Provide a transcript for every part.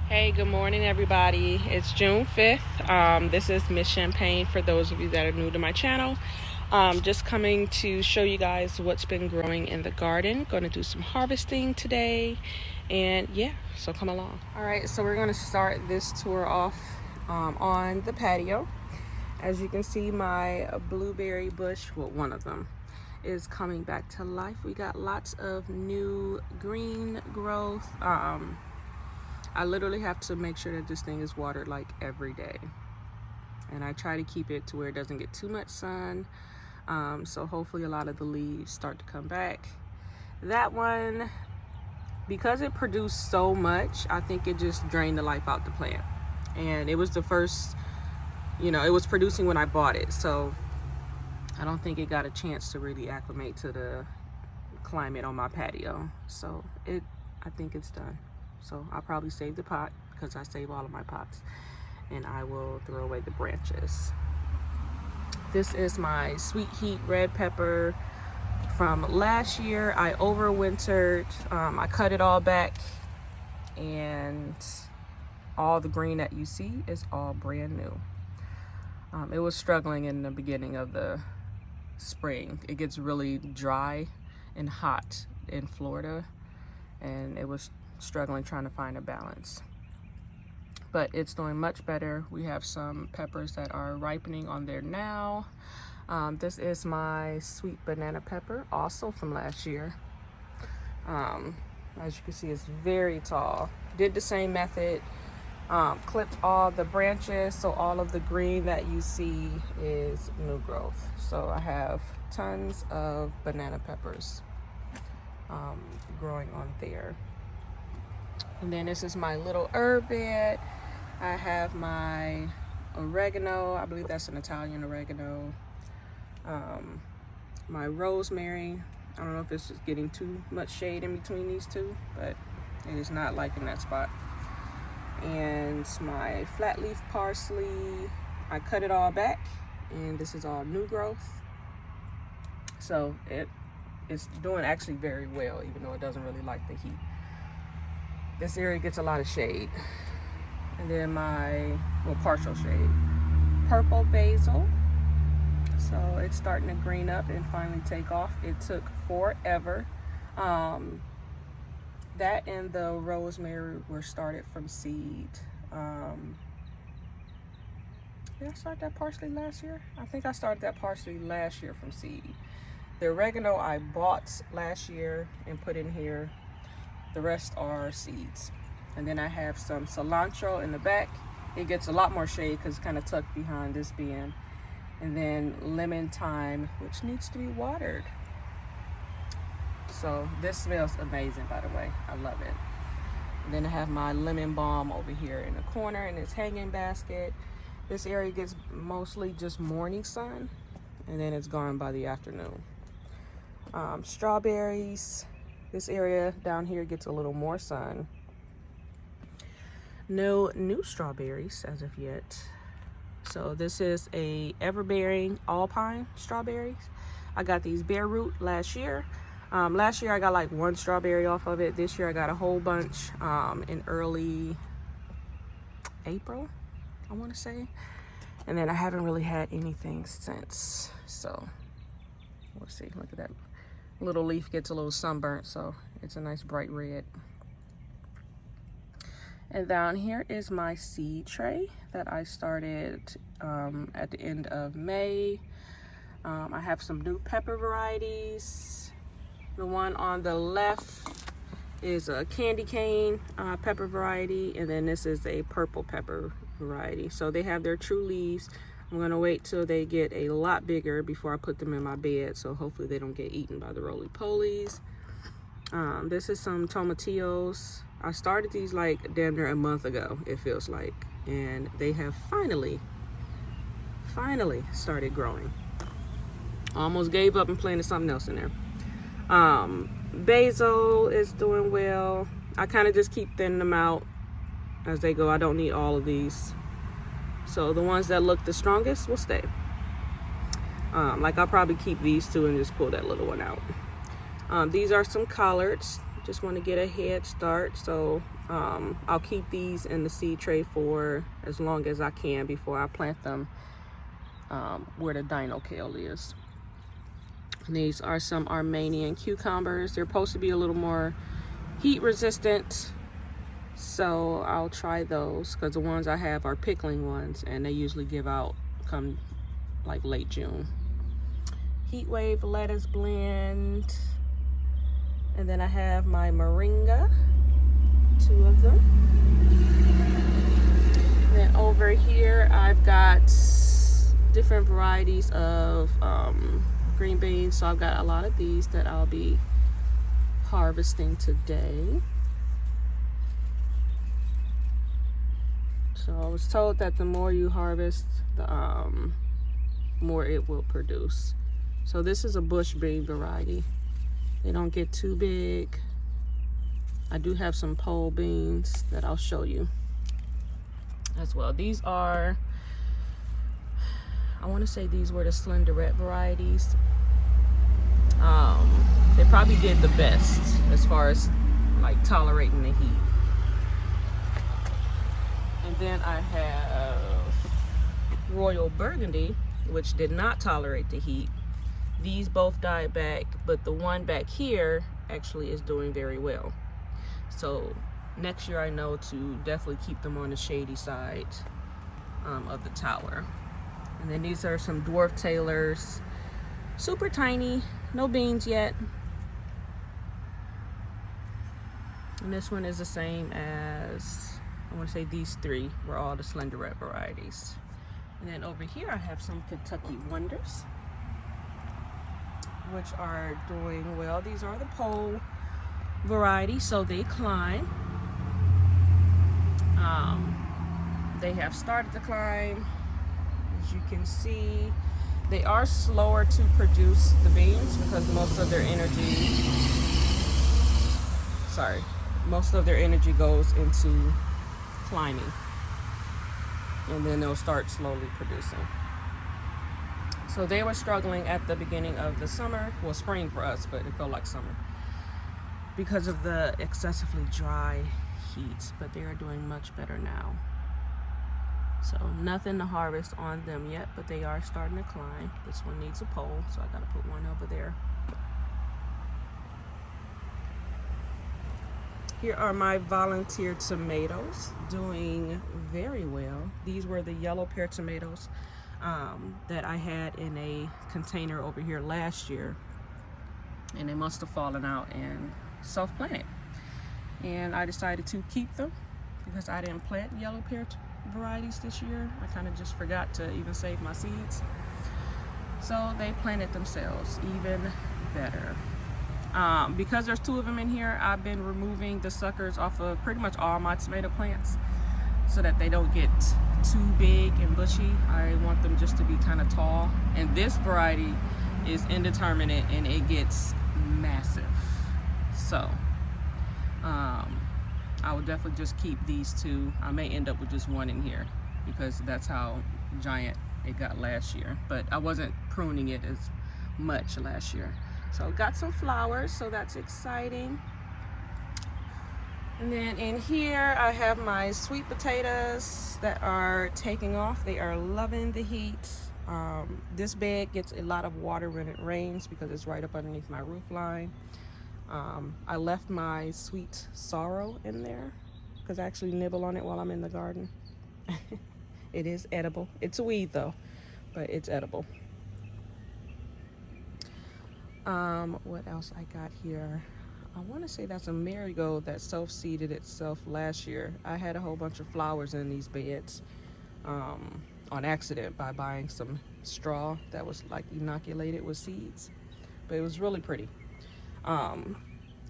Hey, good morning, everybody. It's June 5th. This is Miss Champagne for those of you that are new to my channel. Just coming to show you guys what's been growing in the garden. Going to do some harvesting today. And yeah, so come along. All right, so we're going to start this tour off on the patio. As you can see, my blueberry bush, well, one of them, is coming back to life. We got lots of new green growth. I literally have to make sure that this thing is watered like every day, and I try to keep it to where it doesn't get too much sun, so hopefully a lot of the leaves start to come back. That one, because it produced so much, I think it just drained the life out the plant, and it was the first, it was producing when I bought it, so I don't think it got a chance to really acclimate to the climate on my patio. So I think it's done. So I'll probably save the pot, because I save all of my pots, and I will throw away the branches. This is my sweet heat red pepper from last year. I overwintered. I cut it all back, and all the green that you see is all brand new. It was struggling in the beginning of the spring. It gets really dry and hot in Florida, and it was struggling trying to find a balance, but it's doing much better. We have some peppers that are ripening on there now. This is my sweet banana pepper, also from last year. As you can see, it's very tall. Did the same method, clipped all the branches, so all of the green that you see is new growth. So I have tons of banana peppers growing on there. And then this is my little herb bed. I have my oregano. I believe that's an Italian oregano. My rosemary. I don't know if this is getting too much shade in between these two, but it is not liking that spot. And my flat leaf parsley. I cut it all back, and this is all new growth. So it's doing actually very well, even though it doesn't really like the heat. This area gets a lot of shade. And then my, partial shade. Purple basil. So it's starting to green up and finally take off. It took forever. That and the rosemary were started from seed. Did I start that parsley last year? I think I started that parsley last year from seed. The oregano I bought last year and put in here. The rest are seeds. And then I have some cilantro in the back. It gets a lot more shade because it's kind of tucked behind this bin. And then lemon thyme, which needs to be watered. So this smells amazing, by the way. I love it. And then I have my lemon balm over here in the corner in its hanging basket. This area gets mostly just morning sun, and then it's gone by the afternoon. Strawberries. This area down here gets a little more sun. No new strawberries as of yet. So this is a everbearing alpine strawberries. I got these bare root last year. Last year I got like one strawberry off of it. This year I got a whole bunch in early April, I want to say. And then I haven't really had anything since. So we'll see. Look at that. Little leaf gets a little sunburnt, so it's a nice bright red. And down here is my seed tray that I started at the end of May. I have some new pepper varieties. The one on the left is a candy cane pepper variety, and then this is a purple pepper variety. So they have their true leaves. I'm gonna wait till they get a lot bigger before I put them in my bed, so hopefully they don't get eaten by the Rollie polies. This is some tomatillos. I started these like damn near a month ago, it feels like, and they have finally started growing. Almost gave up and planted something else in there. Basil is doing well. I kind of just keep thinning them out as they go. I don't need all of these. So the ones that look the strongest will stay. Like I'll probably keep these two and just pull that little one out. These are some collards, Just want to get a head start, so I'll keep these in the seed tray for as long as I can before I plant them where the dino kale is. And these are some Armenian cucumbers. They're supposed to be a little more heat resistant, so I'll try those, because the ones I have are pickling ones and they usually give out come like late June. Heat wave lettuce blend. And then I have my moringa, 2 of them. Then over here, I've got different varieties of green beans. So I've got a lot of these that I'll be harvesting today. So I was told that the more you harvest, the more it will produce. So this is a bush bean variety. They don't get too big. I do have some pole beans that I'll show you as well. These are, I want to say these were the slenderette varieties. They probably did the best as far as like tolerating the heat. And then I have Royal Burgundy, which did not tolerate the heat. These both died back, but the one back here actually is doing very well. So next year I know to definitely keep them on the shady side of the tower. And then these are some dwarf tailors, super tiny, no beans yet. And this one is the same as, I want to say these 3 were all the slenderette varieties. And then over here I have some Kentucky Wonders, which are doing well. These are the pole variety, so they climb. They have started to climb. As you can see, they are slower to produce the beans because most of their energy goes into climbing, and then they'll start slowly producing. So they were struggling at the beginning of the summer, well, spring for us, but it felt like summer because of the excessively dry heat, but they are doing much better now. So nothing to harvest on them yet, but they are starting to climb. This one needs a pole, so I gotta put one over there. Here are my volunteer tomatoes, doing very well. These were the yellow pear tomatoes that I had in a container over here last year, and they must have fallen out and self-planted. And I decided to keep them because I didn't plant yellow pear varieties this year. I kind of just forgot to even save my seeds. So they planted themselves, even better. Because there's 2 of them in here, I've been removing the suckers off of pretty much all my tomato plants so that they don't get too big and bushy. I want them just to be kind of tall. And this variety is indeterminate and it gets massive. So I would definitely just keep these 2. I may end up with just 1 in here because that's how giant it got last year. But I wasn't pruning it as much last year. So got some flowers, so that's exciting. And then in here I have my sweet potatoes that are taking off. They are loving the heat. This bed gets a lot of water when it rains because it's right up underneath my roof line. I left my sweet sorrel in there because I actually nibble on it while I'm in the garden. It is edible. It's a weed though, but it's edible. What else I got here? I want to say that's a marigold that self-seeded itself last year. I had a whole bunch of flowers in these beds on accident by buying some straw that was like inoculated with seeds, but it was really pretty.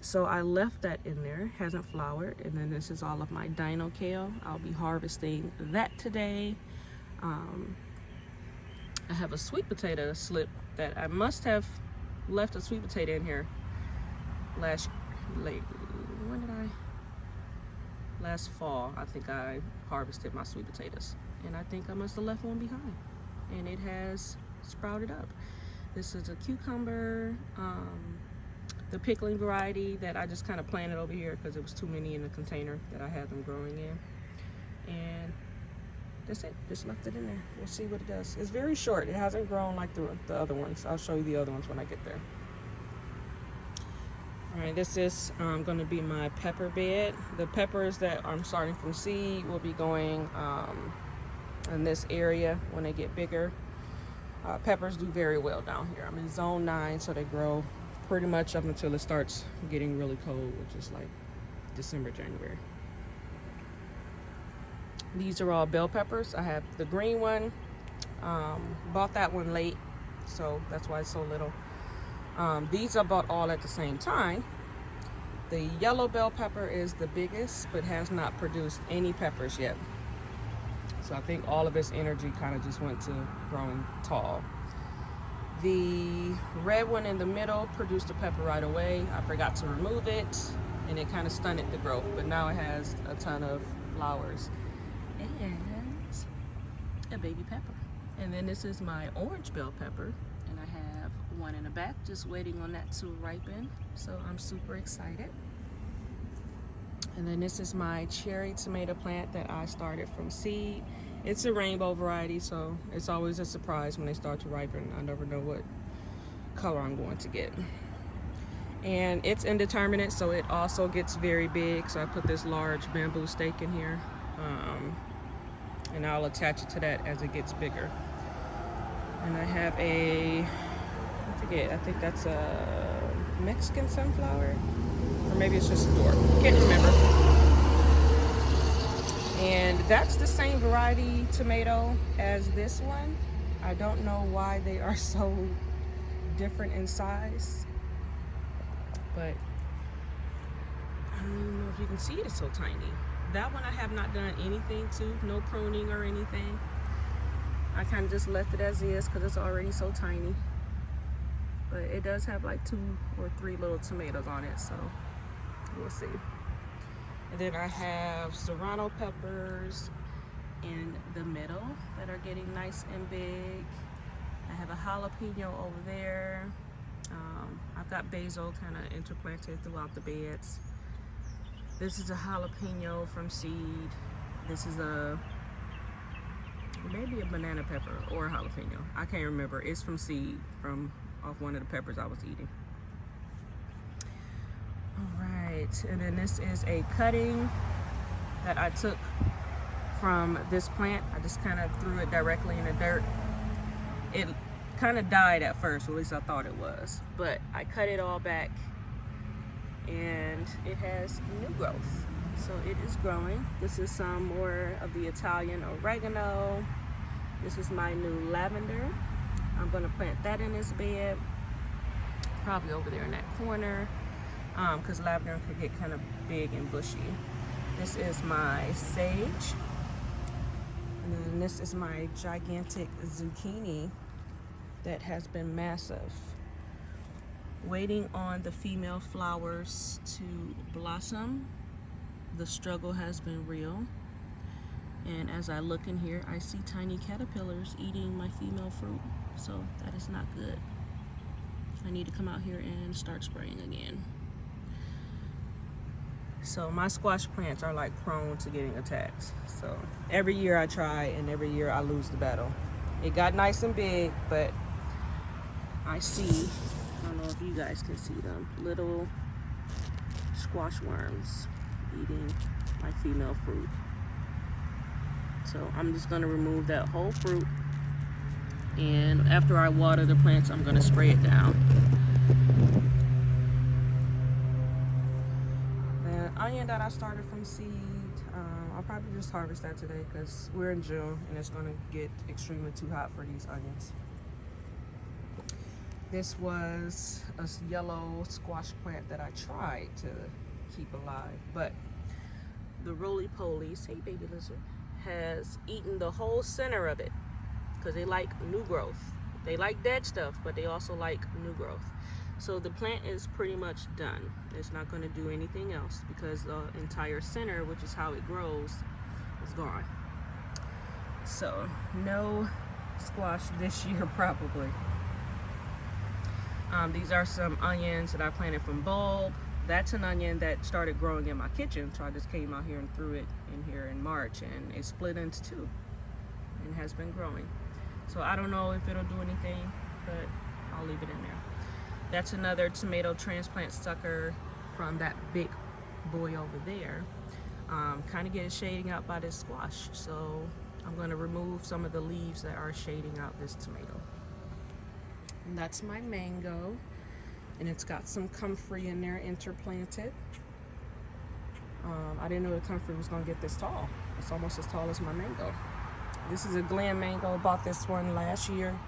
So I left that in there, hasn't flowered. And then this is all of my dino kale. I'll be harvesting that today. I have a sweet potato slip that I must have left a sweet potato in here last fall. I think I harvested my sweet potatoes, and I think I must have left one behind, and it has sprouted up. This is a cucumber. the pickling variety that I just kind of planted over here because it was too many in the container that I had them growing in. And that's it, just left it in there. We'll see what it does. It's very short. It hasn't grown like the other ones. I'll show you the other ones when I get there. All right, this is going to be my pepper bed. The peppers that I'm starting from seed will be going in this area when they get bigger. Peppers do very well down here. I'm in zone 9, so they grow pretty much up until it starts getting really cold, which is like December, January. These are all bell peppers. I have the green one. Bought that one late, so that's why it's so little. These I bought all at the same time. The yellow bell pepper is the biggest, but has not produced any peppers yet. So I think all of its energy kind of just went to growing tall. The red one in the middle produced a pepper right away. I forgot to remove it, and it kind of stunted the growth, but now it has a ton of flowers and a baby pepper. And then this is my orange bell pepper, and I have one in the back just waiting on that to ripen, so I'm super excited. And then this is my cherry tomato plant that I started from seed. It's a rainbow variety, so it's always a surprise when they start to ripen. I never know what color I'm going to get. And it's indeterminate, so it also gets very big, so I put this large bamboo stake in here, and I'll attach it to that as it gets bigger. And I have I think that's a Mexican sunflower, or maybe it's just a dwarf, can't remember. And that's the same variety tomato as this one. I don't know why they are so different in size, but I don't even know if you can see it, it's so tiny. That one I have not done anything to, no pruning or anything. I kind of just left it as is because it's already so tiny. But it does have like 2 or 3 little tomatoes on it, so we'll see. And then I have serrano peppers in the middle that are getting nice and big. I have a jalapeno over there. I've got basil kind of interplanted throughout the beds. This is a jalapeno from seed. This is maybe a banana pepper or a jalapeno. I can't remember. It's from seed, off one of the peppers I was eating. All right, and then this is a cutting that I took from this plant. I just kind of threw it directly in the dirt. It kind of died at first, or at least I thought it was, but I cut it all back and it has new growth, so it is growing. This is some more of the Italian oregano. This is my new lavender. I'm going to plant that in this bed, probably over there in that corner, because lavender could get kind of big and bushy. This is my sage, and then this is my gigantic zucchini that has been massive, waiting on the female flowers to blossom. The struggle has been real, and as I look in here, I see tiny caterpillars eating my female fruit, so that is not good. I need to come out here and start spraying again. So my squash plants are like prone to getting attacked, so every year I try and every year I lose the battle. It got nice and big, but I see, I don't know if you guys can see them, little squash worms eating my female fruit. So I'm just going to remove that whole fruit, and after I water the plants, I'm going to spray it down. The onion that I started from seed, I'll probably just harvest that today because we're in June and it's going to get extremely too hot for these onions. This was a yellow squash plant that I tried to keep alive, but the Rollie pollie, hey baby lizard, has eaten the whole center of it because they like new growth. They like dead stuff, but they also like new growth. So the plant is pretty much done. It's not going to do anything else because the entire center, which is how it grows, is gone. So no squash this year probably. These are some onions that I planted from bulb. That's an onion that started growing in my kitchen, so I just came out here and threw it in here in March, and it split into two and has been growing. So I don't know if it'll do anything, but I'll leave it in there. That's another tomato transplant sucker from that big boy over there. Kind of getting shading out by this squash, so I'm going to remove some of the leaves that are shading out this tomato. And that's my mango, and it's got some comfrey in there interplanted. I didn't know the comfrey was going to get this tall. It's almost as tall as my mango. This is a Glen mango. Bought this one last year.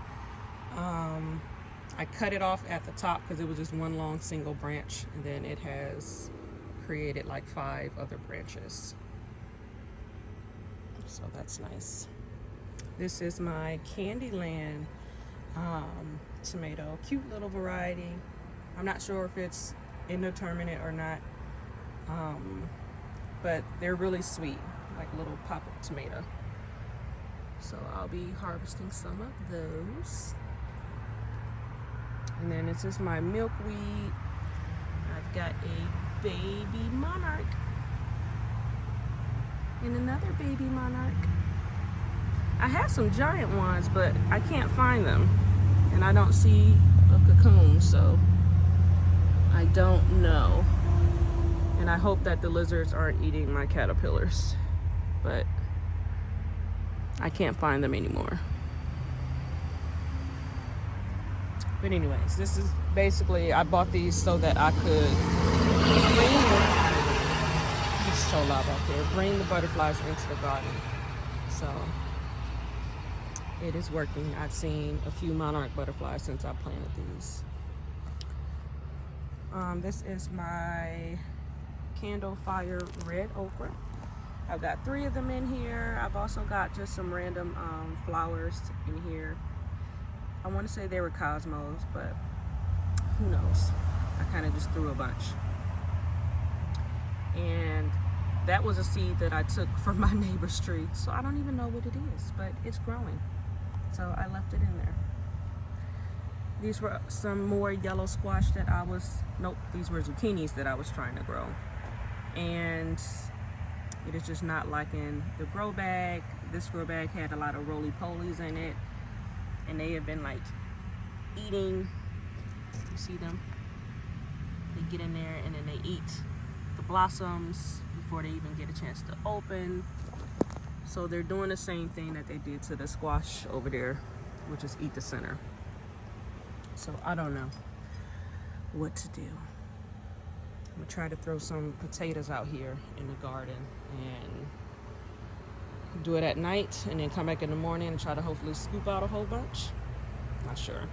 I cut it off at the top because it was just one long single branch, and then it has created like 5 other branches. So that's nice. This is my Candyland tomato. Cute little variety. I'm not sure if it's indeterminate or not, but they're really sweet, like a little pop-up tomato. So I'll be harvesting some of those. And then this is my milkweed. I've got a baby monarch and another baby monarch. I have some giant ones, but I can't find them, and I don't see a cocoon, so I don't know. And I hope that the lizards aren't eating my caterpillars, but I can't find them anymore. But anyways, this is basically, I bought these so that I could it's so loud out there, bring the butterflies into the garden. So it is working. I've seen a few monarch butterflies since I planted these. This is my candle fire red okra. I've got 3 of them in here. I've also got just some random flowers in here. I want to say they were cosmos, but who knows? I kind of just threw a bunch. And that was a seed that I took from my neighbor's tree, so I don't even know what it is, but it's growing. So I left it in there. These were some more yellow squash that I was, nope, these were zucchinis that I was trying to grow. And it is just not liking the grow bag. This grow bag had a lot of roly polies in it, and they have been like eating, you see them? They get in there and then they eat the blossoms before they even get a chance to open. So they're doing the same thing that they did to the squash over there, which is eat the center. So I don't know what to do. I'm gonna try to throw some potatoes out here in the garden and do it at night, and then come back in the morning and try to hopefully scoop out a whole bunch. Not sure.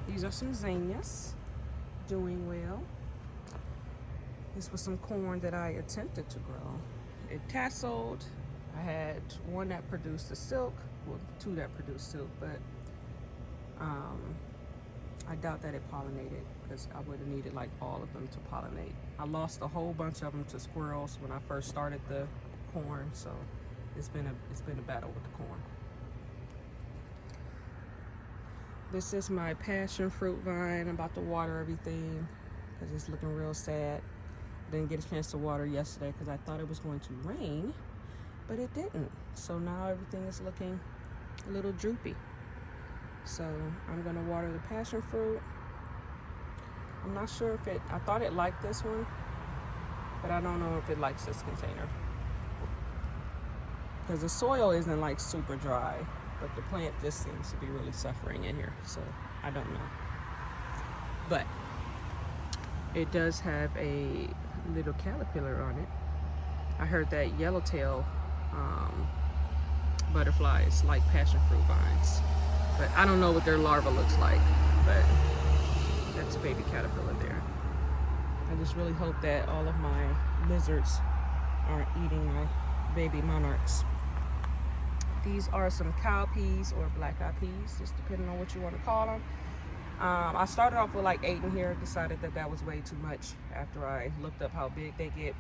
These are some zinnias, doing well. This was some corn that I attempted to grow. It tasseled. I had one that produced the silk, well, 2 that produced silk, but I doubt that it pollinated, because I would have needed like all of them to pollinate. I lost a whole bunch of them to squirrels when I first started the corn, so it's been a battle with the corn. This is my passion fruit vine. I'm about to water everything because it's looking real sad. Didn't get a chance to water yesterday because I thought it was going to rain, but it didn't. So now everything is looking a little droopy. So I'm gonna water the passion fruit. I'm not sure if I thought it liked this one, but I don't know if it likes this container. Because the soil isn't like super dry, but the plant just seems to be really suffering in here. So I don't know. But it does have a little caterpillar on it. I heard that yellowtail butterflies like passion fruit vines, but I don't know what their larva looks like. But that's a baby caterpillar there. I just really hope that all of my lizards aren't eating my baby monarchs. These are some cow peas or black-eyed peas, just depending on what you want to call them. I started off with like 8 in here, decided that that was way too much after I looked up how big they get,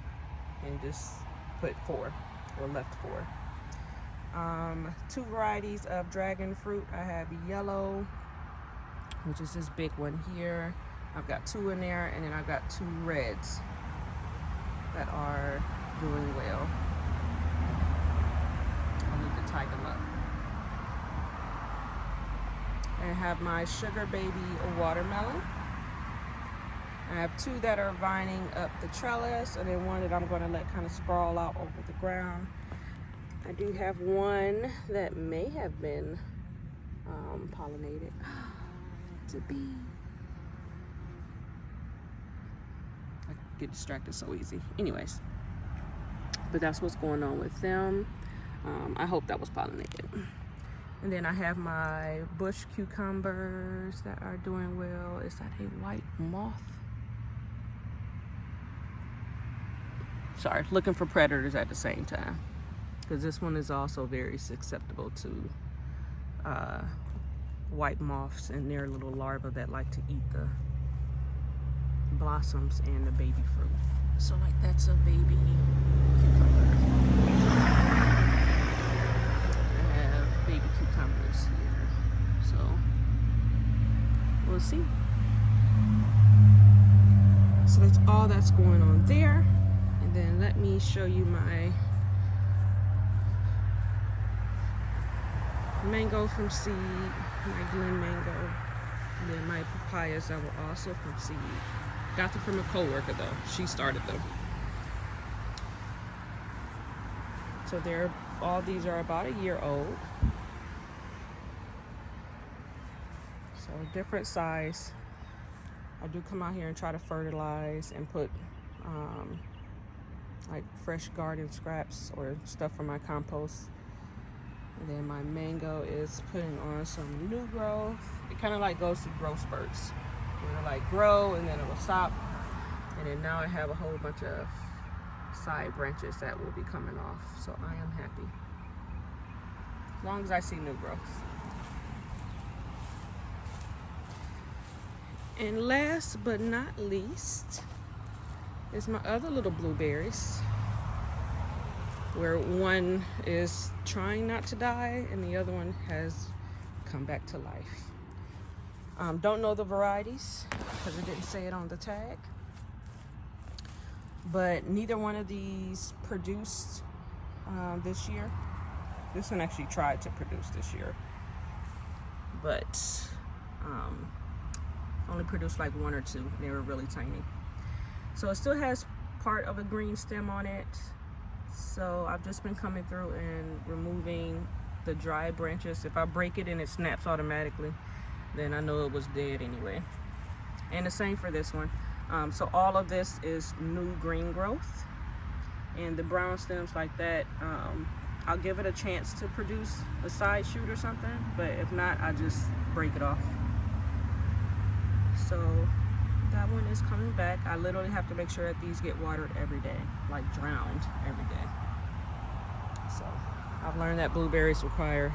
and just put 4, or left 4. 2 varieties of dragon fruit. I have yellow, which is this big one here. I've got 2 in there, and then I've got 2 reds that are doing well. I need to tie them up. And I have my sugar baby watermelon. I have 2 that are vining up the trellis, and then 1 that I'm going to let kind of sprawl out over the ground. I do have 1 that may have been pollinated. It's a bee. I get distracted so easy. Anyways, but that's what's going on with them. I hope that was pollinated. And then I have my bush cucumbers that are doing well. Is that a white moth? Sorry, looking for predators at the same time, because this one is also very susceptible to white moths and their little larvae that like to eat the blossoms and the baby fruit. So like that's a baby cucumber. I have baby cucumbers here, so we'll see. So that's all that's going on there. And then let me show you my mango from seed, my Glen mango, and then my papayas that were also from seed. Got them from a co-worker though. She started them. So all these are about a year old. So different size. I do come out here and try to fertilize and put like fresh garden scraps or stuff from my compost. And then my mango is putting on some new growth. It kind of like goes through growth spurts. It'll like grow and then it will stop. And then now I have a whole bunch of side branches that will be coming off. So I am happy. As long as I see new growth. And last but not least is my other little blueberries, where one is trying not to die and the other one has come back to life. Don't know the varieties because it didn't say it on the tag, but neither one of these produced this year. This one actually tried to produce this year, but only produced like 1 or 2. They were really tiny. So it still has part of a green stem on it. So I've just been coming through and removing the dry branches. If I break it and it snaps automatically, then I know it was dead anyway. And the same for this one. So all of this is new green growth. And the brown stems like that, I'll give it a chance to produce a side shoot or something. But if not, I just break it off. So that one is coming back. I literally have to make sure that these get watered every day, like drowned every day. So I've learned that blueberries require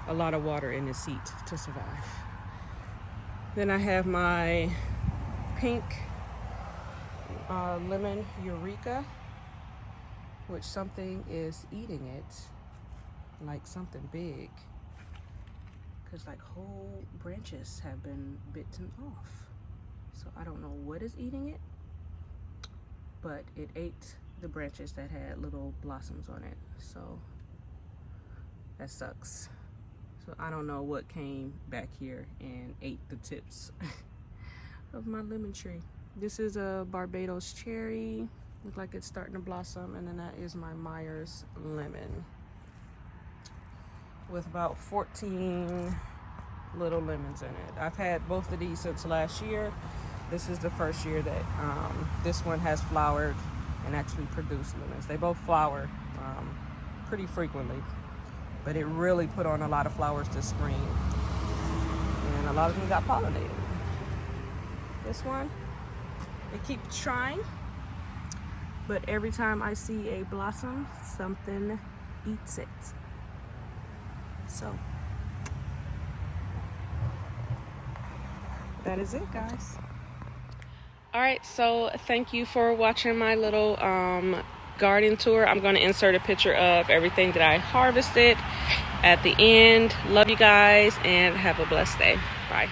a lot of water in this heat to survive. Then I have my pink lemon eureka, which something is eating it, like something big, because like whole branches have been bitten off. So I don't know what is eating it, but it ate the branches that had little blossoms on it. So that sucks. So I don't know what came back here and ate the tips of my lemon tree. This is a Barbados cherry. Looks like it's starting to blossom. And then that is my Myers lemon with about 14 little lemons in it. I've had both of these since last year. This is the first year that this one has flowered and actually produced lemons. They both flower pretty frequently, but it really put on a lot of flowers this spring, and a lot of them got pollinated. This one, it keeps trying, but every time I see a blossom, something eats it. So that is it, guys. All right, so thank you for watching my little garden tour. I'm going to insert a picture of everything that I harvested at the end. Love you guys and have a blessed day. Bye.